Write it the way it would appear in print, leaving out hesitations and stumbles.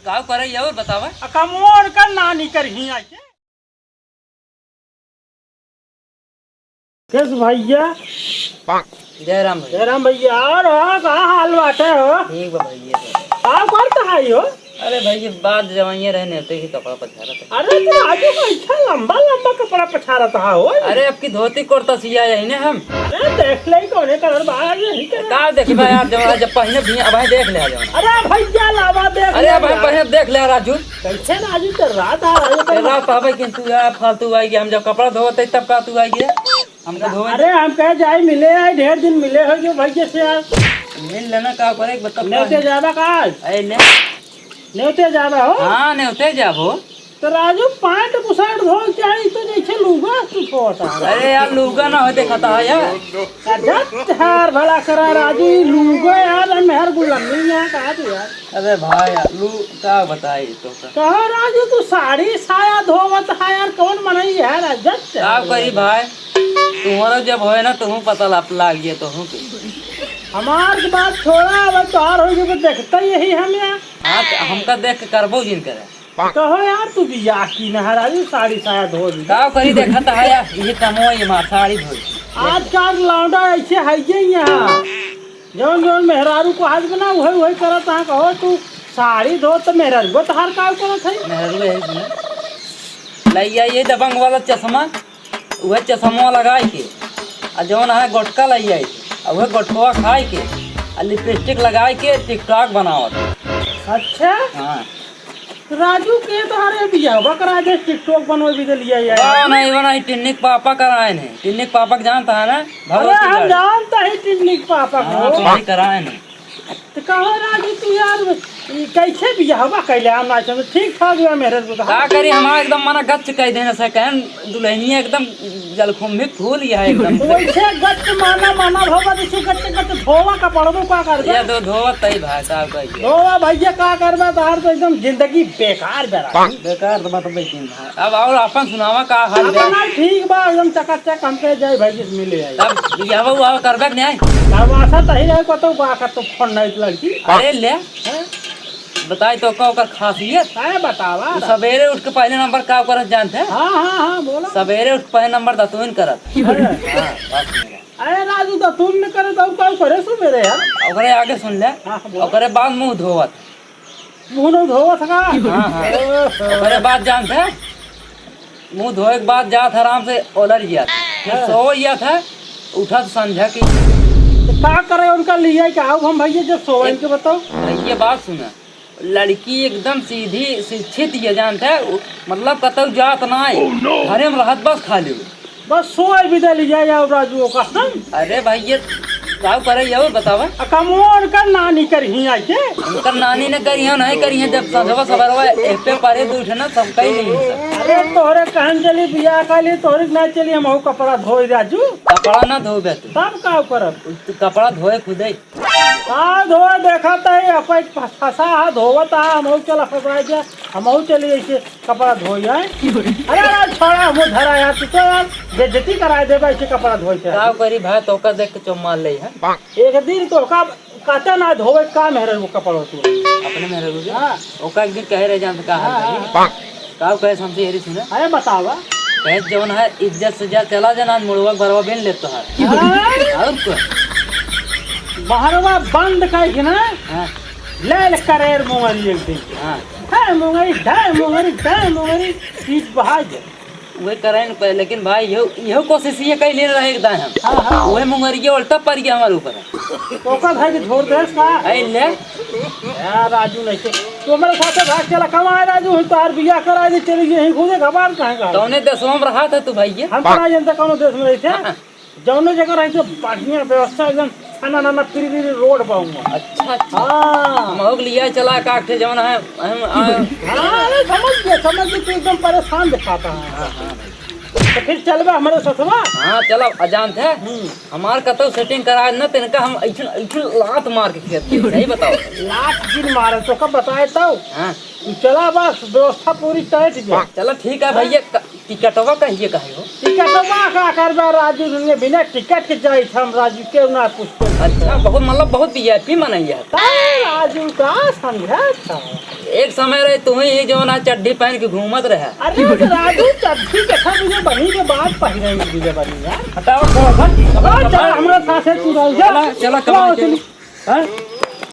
का करे और बतावा कमोर कर नानी कर ही आके किस भैया जयराम भैया। जयराम भैया और कहाँ हाल बाटे हो? ठीक बा भैया। आप करता है हो? अरे भैया बात जवाइया रहने होते ही कपड़ा पछाड़ा था। अरे तो आज अच्छा लंबा लंबा कपड़ा पछा रहा हो। अरे अब की धोती कुर्ता सिया है ने हम। अरे देख ले कौन कलर बाहर नहीं कर का देखी भाई यार जब पहले भी अब देख ले जवाना। अरे भैया लावा देख अरे अब पहले देख ले राजू कैसे राजू कर रात आ रात पावे कि तू यार फालतू आई हम जब कपड़ा धोते तब का तू आई हमको धोए। अरे हम कहे जाए मिले आए ढेर दिन मिले हो जो भैया से यार मिल लेना का करे बता नेवते जावा का ए ले नेवते जावा हो। हां नेवते जाबो तो राजू पैंट बुशर्ट धो के आई तो जैसे लूगा तू छोटा। अरे यार लूगा ना हो देखता है यार जब हार भला करा राजू लूगा यार हम हर गुलामी है कहा तू यार। अरे भाई यार लू का बताई तो कहा राजू तू साड़ी साया धोवत है यार कौन मनाई है राजत का करी भाई तुम्हारा जब होए ना तुम पता लाग गया तो हूं हमार के बात छोड़ा अब तोहार हो जो देखता यही हम यार। हां हमका देख के करबो जिन करे कहो यार तू बिया की ना राजू साड़ी साया धो दी का करी देखता है यार ये कमो ये मार साड़ी धोई आजकल लौंडा ऐसे है ये यहाँ जौन जौन मेहरारू को हाथ बना वही करत है। कहो तू साड़ी धो तो मेहरारू तो हर काम करत है। मेहरू है सुन लइया ये दबंग वाला चश्मा वह चश्मा लगाई के आ जौन है गोटका लइया और वह गोटकवा खाई के आ लिपस्टिक लगाई के टिकटॉक बनावत। अच्छा हां राजू के तो हरे बिया बकरा दे टिकटॉक बनवे भी लिया यार। नहीं बना टिन्निक पापा कराए ने टिन्निक पापा के जानता है ना अरे हम जानता है टिकनिक पापा को तुम्हारी कराए ने तो कहो राजू तू यार कैसे बिया हवा कैले हम ना समझ ठीक ठाक हुआ मेरे को का करी हमारा एकदम मना गच कह देने से कहन दुल्हनिया एकदम जलखुम्भी फूल या एकदम वैसे गच माना भवा दिसु गच गच धोवा का पड़बो का कर ये दो धोवत तई भाई साहब कहिए धोवा भैया का करबा तार तो एकदम जिंदगी बेकार बेरा बेकार तो मतलब बेचिन भाई अब और अपन सुनावा का हाल बा ना ठीक बा एकदम चकाचक हम के जाय भाई से मिले आई तब ये वो करबे नहीं अब आशा तही रहे को तो बा का तो फोन नहीं लड़की अरे ले बताई तो का ओकर खासियत काय बतावा सवेरे उठ के पहले नंबर का करत जानते हैं। हां बोला सवेरे उठ पहले नंबर दतुन करत हां बस मेरा अरे राजू तो तुम न करे तो का करे सु मेरे यार ओकरे आगे सुन ले ओकरे बाद मुंह धोवत मुंह धोवत का हां ओकरे बाद जानते हैं मुंह धोए के बाद जात आराम से ओलर गया फिर सो गया था उठा समझा कि का करे उनका लिया क्या हम भैया जब सोवन के बताओ ये बात सुना लड़की एकदम सीधी शिक्षित ये जानते है मतलब कतौ जात ना घरे में रहत बस खाली बस सोए भी दे लिया या राजू का अरे भाई ये का करे ये बतावा कमोर कर नानी कर ही आई के उनकर नानी ने करी है नहीं करी है जब सजवा सवरवा एक पे पारे तो उठे ना सब कई नहीं अरे तोरे कहन चली बिया काली तोरे ना चली हम कपड़ा धोई राजू कपड़ा ना धोबे तू तब का करब कपड़ा धोए खुदे हां धोए देखत है अपन फसा धोवत हम चला फसा जा हम चली ऐसे कपड़ा धोई है। अरे छोड़ा हम धरा यार तू तो यार बेइज्जती करा देबे ऐसे कपड़ा धोई से का करी भाई तो का देख के चुम्मा ले है एक दिन तो का काटा ना धोवे का मेरे वो कपड़ा तू अपने मेरे को हां ओका एक दिन कह रहे जान का का कहे हमसे ये सुने अरे बतावा कहे जवन है इज्जत से जा चला जाना मुड़वा भरवा बेन ले तो है और को बाहरवा बंद कर के ना हां ले करेर मोंगरी एक दिन हां है मोंगरी चीज बहाज वे करे न पे लेकिन भाई यो कोशिश ये कई ले रहे एकदम हम हां ओए मुंगरिया उल्टा पड़ गया हमारे ऊपर तो का भाई छोड़ देस का ए ले यार राजू नहीं के तो मेरे साथ भाग चला कमाए राजू तार बियाह करा दे चली गई खुदे खबर कहां का कौने देशों में रहा था तू भाई हम ना जानता कौन देश में रहते जौनो जगह रहे तो बढ़िया व्यवस्था एकदम ना फ्री रोड पाऊंगा। अच्छा हां महोग लिया चला काटे जवन है हम हां समझ गए एकदम परेशान दिखाता है। हां तो फिर चलबा हमारे साथवा हां चलो अजान थे हमार कतो सेटिंग करा न तिनका हम ऐठन लात मार के खेत के सही बताओ लात दिन मारे तो कब बताए तो हां चला बस व्यवस्था पूरी टाइट गया चलो ठीक है भैया टिकटवा कहिए कहे हो। टिकटवा का करबा राजू ने बिना टिकट के जाई हम राजू के ना पूछते। अच्छा बहुत मतलब बहुत वीआईपी मनैया। राजू का समझा था एक समय रहे तुम्हें जो ना चड्डी पहन के घूमत रहे। अरे तो राजू चड्डी देखा तुझे बनी के बाद पहने तुझे बनी यार हटाओ थोड़ा सा चल हमरा साथे तू रह जा चला चला कमाओ चली। हाँ